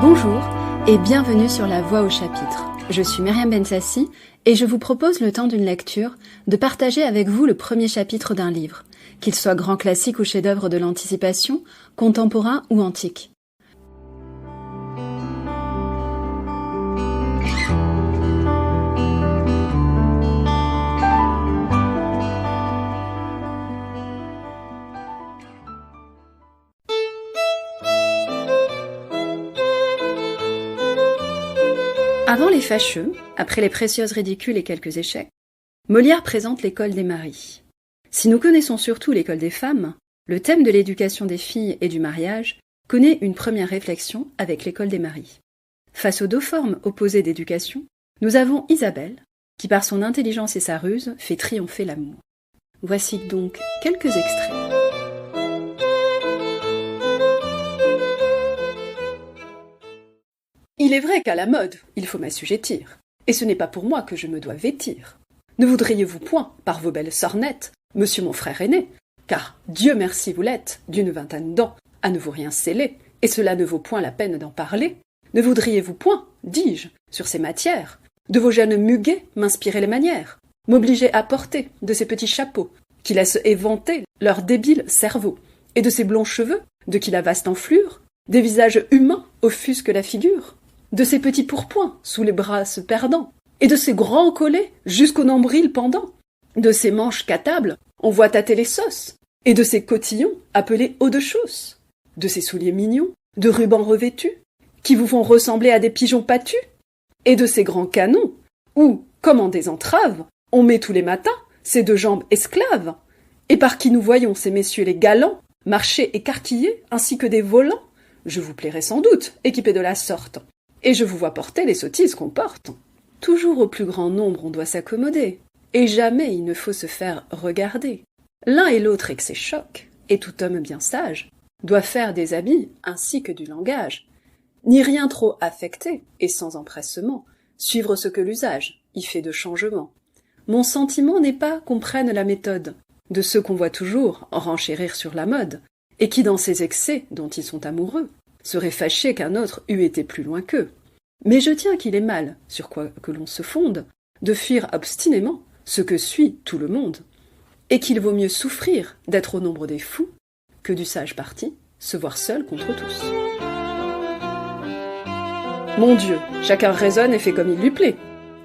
Bonjour et bienvenue sur La Voix au chapitre. Je suis Myriam Bensassi et je vous propose le temps d'une lecture de partager avec vous le premier chapitre d'un livre, qu'il soit grand classique ou chef-d'œuvre de l'anticipation, contemporain ou antique. Avant les fâcheux, après les précieuses ridicules et quelques échecs, Molière présente l'école des maris. Si nous connaissons surtout l'école des femmes, le thème de l'éducation des filles et du mariage connaît une première réflexion avec l'école des maris. Face aux deux formes opposées d'éducation, nous avons Isabelle, qui par son intelligence et sa ruse fait triompher l'amour. Voici donc quelques extraits. Il est vrai qu'à la mode, il faut m'assujettir, et ce n'est pas pour moi que je me dois vêtir. Ne voudriez-vous point, par vos belles sornettes, monsieur mon frère aîné, car, Dieu merci vous l'êtes, d'une vingtaine d'ans, à ne vous rien sceller, et cela ne vaut point la peine d'en parler, ne voudriez-vous point, dis-je, sur ces matières, de vos jeunes muguets m'inspirer les manières, m'obliger à porter de ces petits chapeaux, qui laissent éventer leur débile cerveau, et de ces blonds cheveux, de qui la vaste enflure, des visages humains offusquent la figure, de ces petits pourpoints sous les bras se perdant, et de ces grands collets jusqu'au nombril pendant, de ces manches qu'à table on voit tâter les sauces, et de ces cotillons appelés hauts de chausse, de ces souliers mignons, de rubans revêtus, qui vous font ressembler à des pigeons pâtus, et de ces grands canons, où, comme en des entraves, on met tous les matins ces deux jambes esclaves, et par qui nous voyons ces messieurs les galants marcher écarquillés ainsi que des volants. Je vous plairai sans doute, équipés de la sorte, et je vous vois porter les sottises qu'on porte. Toujours au plus grand nombre on doit s'accommoder, et jamais il ne faut se faire regarder. L'un et l'autre excès choc, et tout homme bien sage doit faire des habits ainsi que du langage, ni rien trop affecter, et sans empressement, suivre ce que l'usage y fait de changement. Mon sentiment n'est pas qu'on prenne la méthode de ceux qu'on voit toujours renchérir sur la mode, et qui, dans ces excès dont ils sont amoureux, seraient fâchés qu'un autre eût été plus loin qu'eux. Mais je tiens qu'il est mal, sur quoi que l'on se fonde, de fuir obstinément ce que suit tout le monde, et qu'il vaut mieux souffrir d'être au nombre des fous que du sage parti se voir seul contre tous. Mon Dieu, chacun raisonne et fait comme il lui plaît.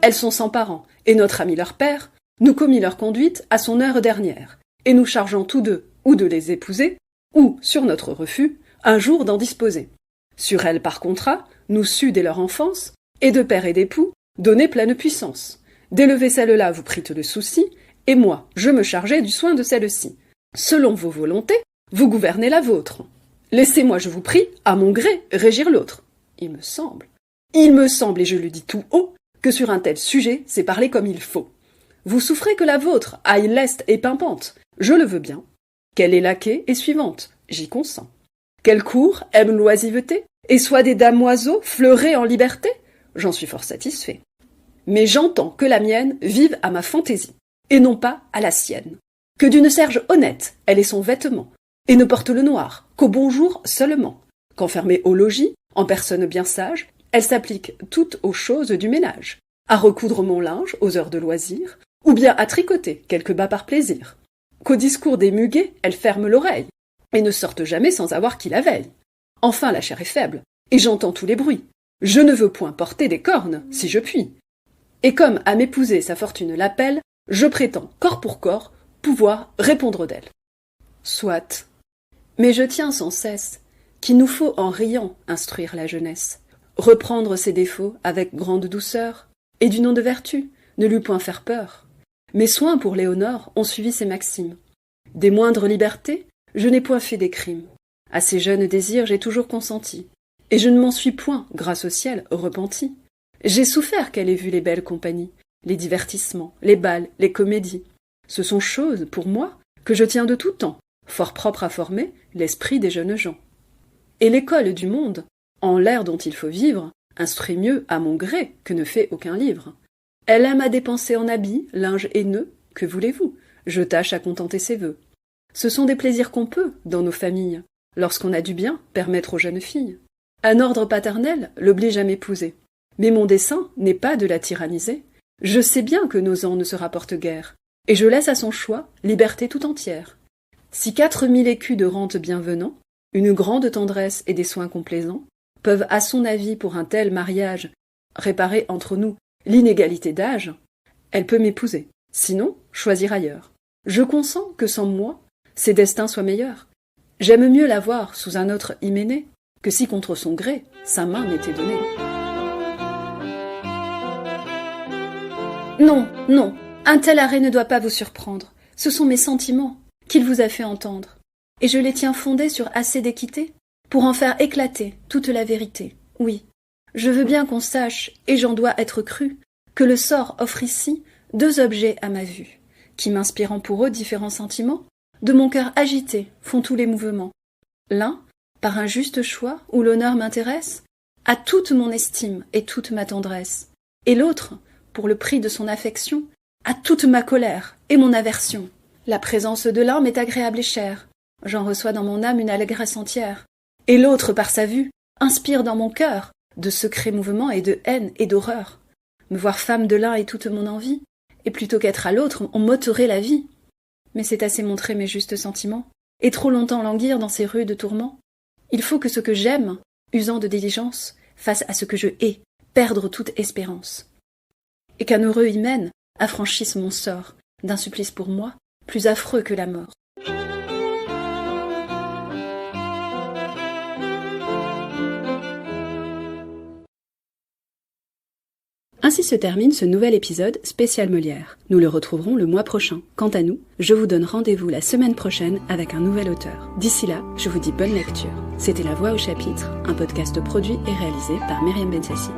Elles sont sans parents, et notre ami leur père nous commit leur conduite à son heure dernière, et nous chargeant tous deux ou de les épouser, ou, sur notre refus, un jour d'en disposer. Sur elles, par contrat, nous sut dès leur enfance, et de père et d'époux, donner pleine puissance. D'élever celle-là, vous prîtes le souci, et moi, je me chargeai du soin de celle-ci. Selon vos volontés, vous gouvernez la vôtre. Laissez-moi, je vous prie, à mon gré, régir l'autre. Il me semble, et je le dis tout haut, que sur un tel sujet, c'est parler comme il faut. Vous souffrez que la vôtre aille leste et pimpante, je le veux bien. Qu'elle est laquée et suivante, j'y consens. Qu'elle court, aime l'oisiveté, et soit des damoiseaux fleurés en liberté, j'en suis fort satisfait. Mais j'entends que la mienne vive à ma fantaisie, et non pas à la sienne. Que d'une serge honnête, elle est son vêtement, et ne porte le noir qu'au bon jour seulement. Qu'enfermée au logis, en personne bien sage, elle s'applique toutes aux choses du ménage, à recoudre mon linge aux heures de loisir, ou bien à tricoter quelques bas par plaisir. Qu'au discours des muguets, elle ferme l'oreille, et ne sorte jamais sans avoir qui la veille. Enfin, la chair est faible, et j'entends tous les bruits. Je ne veux point porter des cornes, si je puis. Et comme à m'épouser sa fortune l'appelle, je prétends, corps pour corps, pouvoir répondre d'elle. Soit. Mais je tiens sans cesse qu'il nous faut en riant instruire la jeunesse, reprendre ses défauts avec grande douceur, et du nom de vertu, ne lui point faire peur. Mes soins pour Léonore ont suivi ses maximes. Des moindres libertés, je n'ai point fait des crimes. À ces jeunes désirs, j'ai toujours consenti. Et je ne m'en suis point, grâce au ciel, repenti. J'ai souffert qu'elle ait vu les belles compagnies, les divertissements, les bals, les comédies. Ce sont choses, pour moi, que je tiens de tout temps, fort propres à former l'esprit des jeunes gens. Et l'école du monde, en l'ère dont il faut vivre, instruit mieux à mon gré que ne fait aucun livre. Elle aime à dépenser en habits, linge haineux, Que voulez-vous? Je tâche à contenter ses vœux. Ce sont des plaisirs qu'on peut, dans nos familles, lorsqu'on a du bien, permettre aux jeunes filles. Un ordre paternel l'oblige à m'épouser. Mais mon dessein n'est pas de la tyranniser. Je sais bien que nos ans ne se rapportent guère, et je laisse à son choix liberté tout entière. Si 4000 écus de rente bienvenant, une grande tendresse et des soins complaisants, peuvent à son avis pour un tel mariage réparer entre nous l'inégalité d'âge, elle peut m'épouser, sinon choisir ailleurs. Je consens que sans moi, ses destins soient meilleurs. J'aime mieux la voir sous un autre hyménée, que si contre son gré, sa main m'était donnée. Non, non, un tel arrêt ne doit pas vous surprendre. Ce sont mes sentiments qu'il vous a fait entendre, et je les tiens fondés sur assez d'équité pour en faire éclater toute la vérité. Oui, je veux bien qu'on sache, et j'en dois être cru, que le sort offre ici 2 objets à ma vue, qui, m'inspirant pour eux différents sentiments, de mon cœur agité font tous les mouvements. L'un, par un juste choix où l'honneur m'intéresse, a toute mon estime et toute ma tendresse, et l'autre, pour le prix de son affection, a toute ma colère et mon aversion. La présence de l'un m'est agréable et chère, j'en reçois dans mon âme une allégresse entière, et l'autre, par sa vue, inspire dans mon cœur de secrets mouvements et de haine et d'horreur. Me voir femme de l'un est toute mon envie, et plutôt qu'être à l'autre, on m'ôterait la vie. Mais c'est assez montrer mes justes sentiments, et trop longtemps languir dans ces rudes tourments. Il faut que ce que j'aime, usant de diligence, fasse à ce que je hais, perdre toute espérance. Et qu'un heureux hymen affranchisse mon sort d'un supplice pour moi, plus affreux que la mort. Ainsi se termine ce nouvel épisode spécial Molière. Nous le retrouverons le mois prochain. Quant à nous, je vous donne rendez-vous la semaine prochaine avec un nouvel auteur. D'ici là, je vous dis bonne lecture. C'était La Voix au chapitre, un podcast produit et réalisé par Myriam Bensassi.